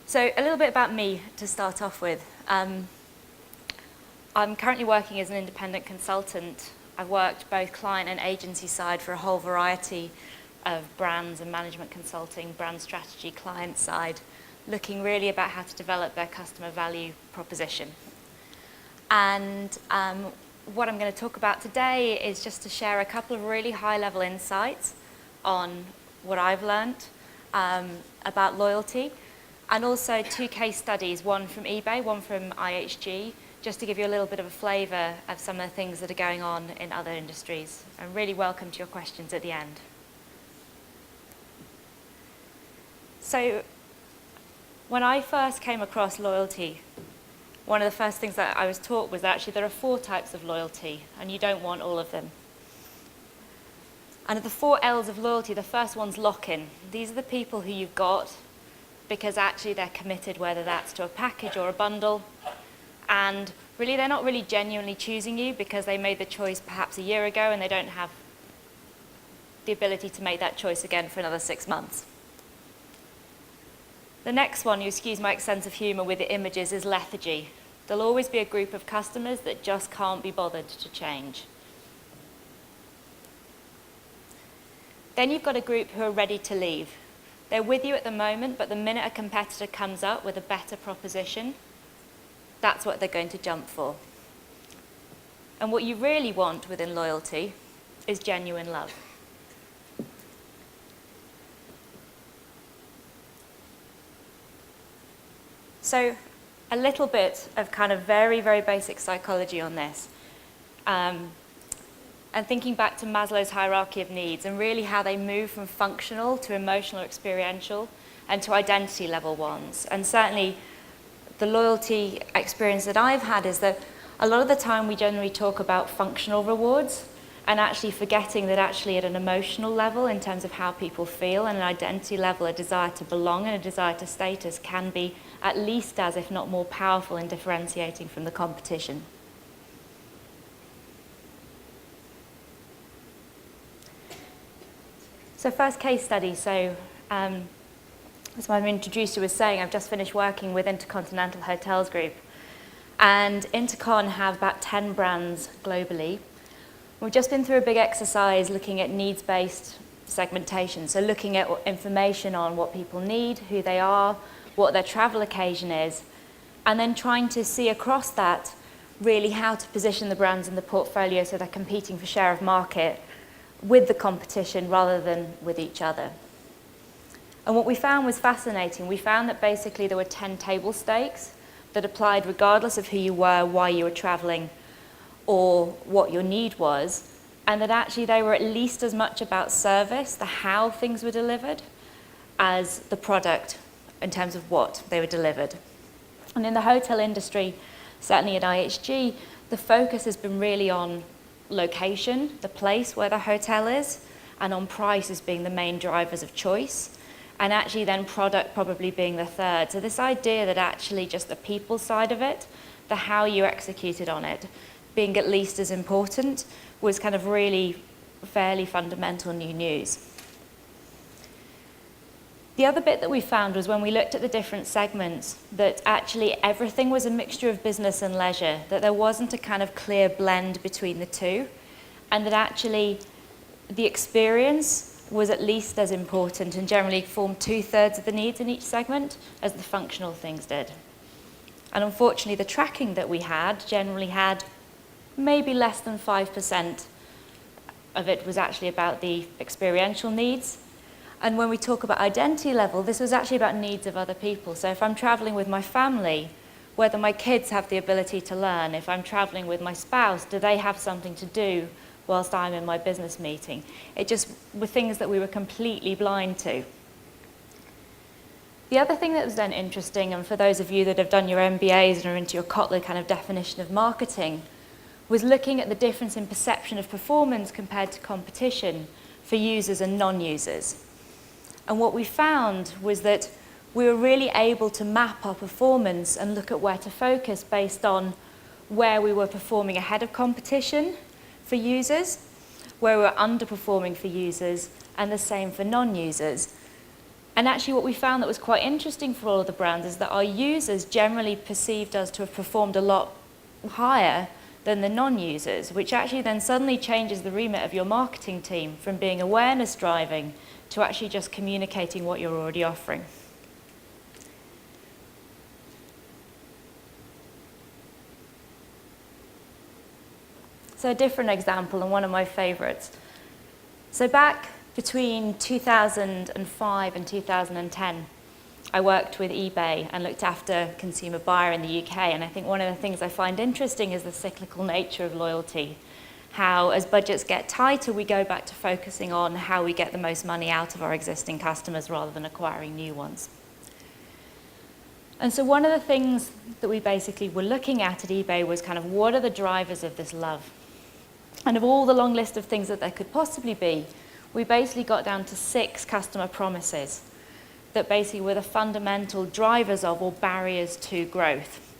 So a little bit about me to start off with. I'm currently working as an independent consultant. I've worked both client and agency side for a whole variety of brands and management consulting, brand strategy, client side, looking really about how to develop their customer value proposition. And what I'm going to talk about today is just to share a couple of really high-level insights on what I've learned about loyalty, and also 2 case studies, one from eBay, one from IHG, just to give you a little bit of a flavour of some of the things that are going on in other industries. I'm really welcome to your questions at the end. So when I first came across loyalty, one of the first things that I was taught was that actually there are 4 types of loyalty, and you don't want all of them. And of the 4 L's of loyalty, the first one's lock-in. These are the people who you've got because actually they're committed, whether that's to a package or a bundle. And really, they're not really genuinely choosing you because they made the choice perhaps a year ago and they don't have the ability to make that choice again for another 6 months. The next one, you excuse my sense of humour with the images, is lethargy. There'll always be a group of customers that just can't be bothered to change. Then you've got a group who are ready to leave. They're with you at the moment, but the minute a competitor comes up with a better proposition, that's what they're going to jump for. And what you really want within loyalty is genuine love. So a little bit of kind of very, very basic psychology on this. And thinking back to Maslow's hierarchy of needs and really how they move from functional to emotional or experiential and to identity level ones. And certainly the loyalty experience that I've had is that a lot of the time we generally talk about functional rewards and actually forgetting that actually at an emotional level in terms of how people feel and an identity level, a desire to belong and a desire to status can be at least as, if not more powerful in differentiating from the competition. So first case study, so as I'm introduced to was saying, I've just finished working with Intercontinental Hotels Group, and Intercon have about 10 brands globally. We've just been through a big exercise looking at needs-based segmentation, so looking at information on what people need, who they are, what their travel occasion is, and then trying to see across that really how to position the brands in the portfolio so they're competing for share of market with the competition rather than with each other. And what we found was fascinating. We found that basically there were 10 table stakes that applied regardless of who you were, why you were traveling, or what your need was, and that actually they were at least as much about service, the how things were delivered, as the product in terms of what they were delivered. And in the hotel industry, certainly at IHG, the focus has been really on location, the place where the hotel is, and on price as being the main drivers of choice, and actually then product probably being the third. So this idea that actually just the people side of it, the how you executed on it, being at least as important, was kind of really fairly fundamental new news. The other bit that we found was when we looked at the different segments that actually everything was a mixture of business and leisure, that there wasn't a kind of clear blend between the two, and that actually the experience was at least as important and generally formed 2/3 of the needs in each segment as the functional things did. And unfortunately, the tracking that we had generally had maybe less than 5% of it was actually about the experiential needs. And when we talk about identity level, this was actually about needs of other people. So if I'm traveling with my family, whether my kids have the ability to learn, if I'm traveling with my spouse, do they have something to do whilst I'm in my business meeting? It just were things that we were completely blind to. The other thing that was then interesting, and for those of you that have done your MBAs and are into your Kotler kind of definition of marketing, was looking at the difference in perception of performance compared to competition for users and non-users. And what we found was that we were really able to map our performance and look at where to focus based on where we were performing ahead of competition for users, where we were underperforming for users, and the same for non-users. And actually what we found that was quite interesting for all of the brands is that our users generally perceived us to have performed a lot higher than the non-users, which actually then suddenly changes the remit of your marketing team from being awareness driving to actually just communicating what you're already offering. So a different example, and one of my favorites. So back between 2005 and 2010, I worked with eBay and looked after consumer buyer in the UK, and I think one of the things I find interesting is the cyclical nature of loyalty. How, as budgets get tighter, we go back to focusing on how we get the most money out of our existing customers rather than acquiring new ones. And so one of the things that we basically were looking at eBay was kind of what are the drivers of this love? And of all the long list of things that there could possibly be, we basically got down to 6 customer promises that basically were the fundamental drivers of or barriers to growth.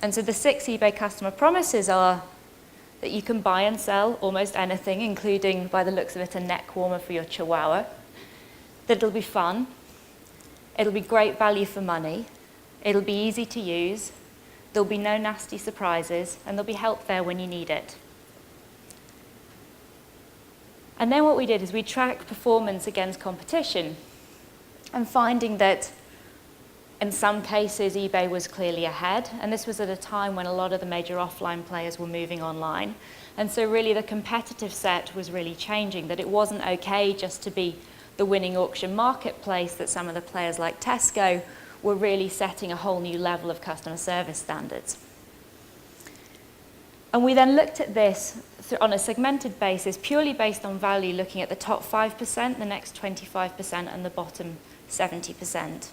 And so the 6 eBay customer promises are that you can buy and sell almost anything, including, by the looks of it, a neck warmer for your chihuahua, that it'll be fun, it'll be great value for money, it'll be easy to use, there'll be no nasty surprises, and there'll be help there when you need it. And then what we did is we tracked performance against competition, and finding that in some cases eBay was clearly ahead, and this was at a time when a lot of the major offline players were moving online. And so really the competitive set was really changing, that it wasn't okay just to be the winning auction marketplace, that some of the players like Tesco were really setting a whole new level of customer service standards. And we then looked at this on a segmented basis, purely based on value, looking at the top 5%, the next 25%, and the bottom 70%,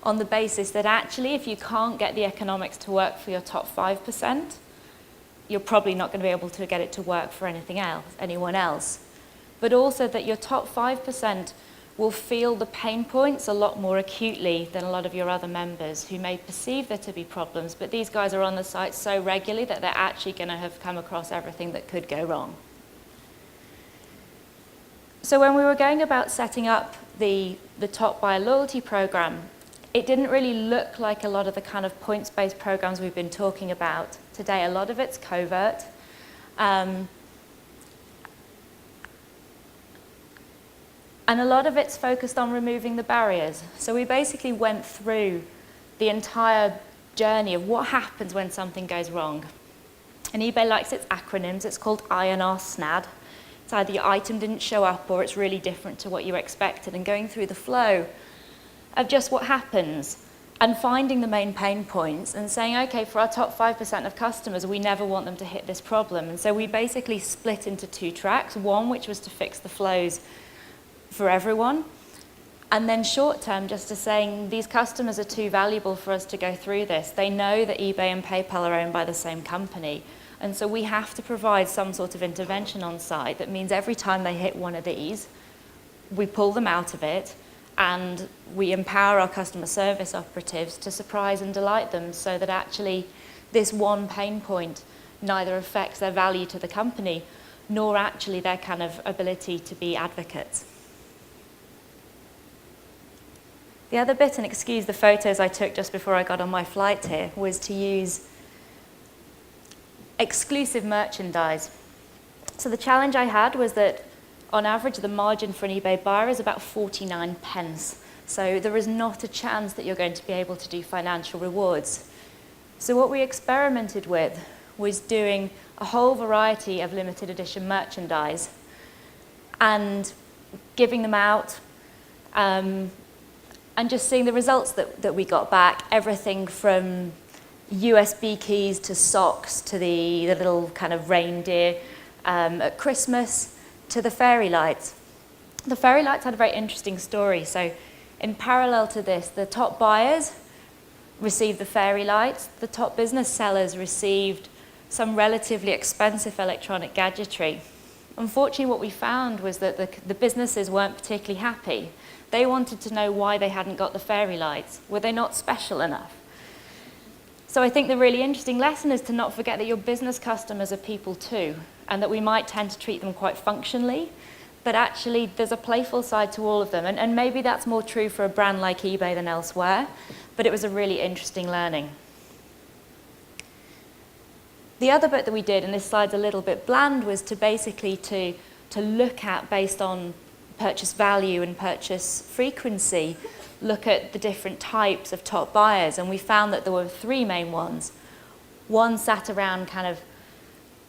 on the basis that actually if you can't get the economics to work for your top 5%, you're probably not going to be able to get it to work for anyone else. But also that your top 5% will feel the pain points a lot more acutely than a lot of your other members who may perceive there to be problems, but these guys are on the site so regularly that they're actually going to have come across everything that could go wrong. So when we were going about setting up the Top Buyer loyalty program, it didn't really look like a lot of the kind of points-based programs we've been talking about today. A lot of it's covert. And a lot of it's focused on removing the barriers. So we basically went through the entire journey of what happens when something goes wrong. And eBay likes its acronyms. It's called INR SNAD. It's either your item didn't show up or it's really different to what you expected, and going through the flow of just what happens and finding the main pain points and saying, okay, for our top 5% of customers, we never want them to hit this problem. And so we basically split into 2 tracks, one which was to fix the flows for everyone, and then short term just to saying these customers are too valuable for us to go through this. They know that eBay and PayPal are owned by the same company, and so we have to provide some sort of intervention on site that means every time they hit one of these, we pull them out of it and we empower our customer service operatives to surprise and delight them so that actually this one pain point neither affects their value to the company nor actually their kind of ability to be advocates. The other bit, and excuse the photos I took just before I got on my flight here, was to use exclusive merchandise. So the challenge I had was that on average the margin for an eBay buyer is about 49 pence. So there is not a chance that you're going to be able to do financial rewards. So what we experimented with was doing a whole variety of limited edition merchandise and giving them out, and just seeing the results that we got back, everything from USB keys to socks to the little kind of reindeer at Christmas to the fairy lights. The fairy lights had a very interesting story. So in parallel to this, the top buyers received the fairy lights, the top business sellers received some relatively expensive electronic gadgetry. Unfortunately, what we found was that the businesses weren't particularly happy. They wanted to know why they hadn't got the fairy lights. Were they not special enough? So I think the really interesting lesson is to not forget that your business customers are people too, and that we might tend to treat them quite functionally, but actually there's a playful side to all of them. And maybe that's more true for a brand like eBay than elsewhere, but it was a really interesting learning. The other bit that we did, and this slide's a little bit bland, was to basically to look at, based on purchase value and purchase frequency, look at the different types of top buyers. And we found that there were three main ones. One sat around kind of,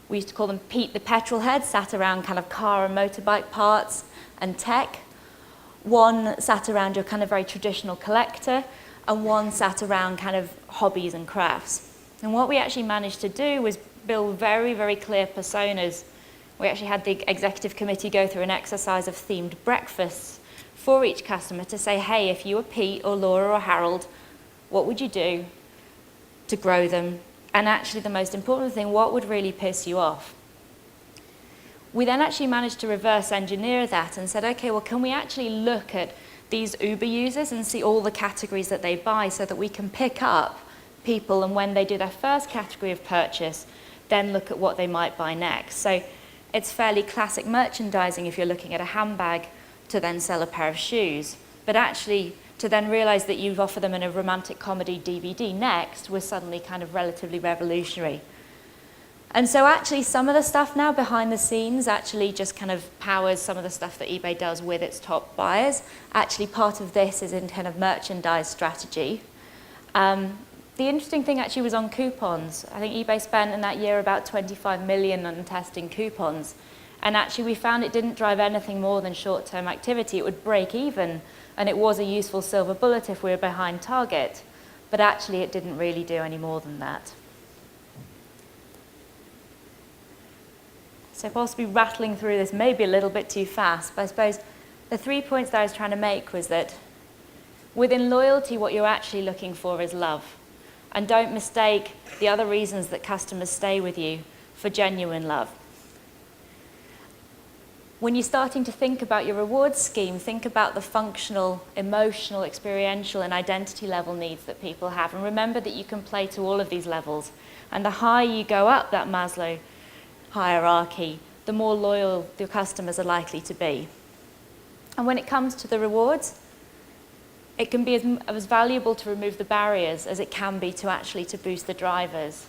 we used to call them Pete the petrol head, sat around kind of car and motorbike parts and tech. One sat around your kind of very traditional collector, and one sat around kind of hobbies and crafts. And what we actually managed to do was build very, very clear personas. We actually had the executive committee go through an exercise of themed breakfasts for each customer to say, hey, if you were Pete or Laura or Harold, what would you do to grow them? And actually the most important thing, what would really piss you off? We then actually managed to reverse engineer that and said, okay, well, can we actually look at these Uber users and see all the categories that they buy so that we can pick up people, and when they do their first category of purchase, then look at what they might buy next. So it's fairly classic merchandising if you're looking at a handbag to then sell a pair of shoes. But actually, to then realize that you've offered them in a romantic comedy DVD next was suddenly kind of relatively revolutionary. And so actually some of the stuff now behind the scenes actually just kind of powers some of the stuff that eBay does with its top buyers. Actually part of this is in kind of merchandise strategy. The interesting thing actually was on coupons. I think eBay spent in that year about 25 million on testing coupons. And actually we found it didn't drive anything more than short-term activity. It would break even, and it was a useful silver bullet if we were behind target. But actually it didn't really do any more than that. So possibly rattling through this maybe a little bit too fast, but I suppose the 3 points that I was trying to make was that within loyalty, what you're actually looking for is love. And don't mistake the other reasons that customers stay with you for genuine love. When you're starting to think about your rewards scheme, think about the functional, emotional, experiential, and identity level needs that people have. And remember that you can play to all of these levels. And the higher you go up that Maslow hierarchy, the more loyal your customers are likely to be. And when it comes to the rewards, it can be as valuable to remove the barriers as it can be to boost the drivers.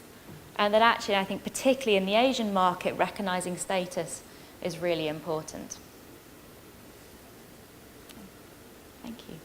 And then actually, I think particularly in the Asian market, recognizing status is really important. Thank you.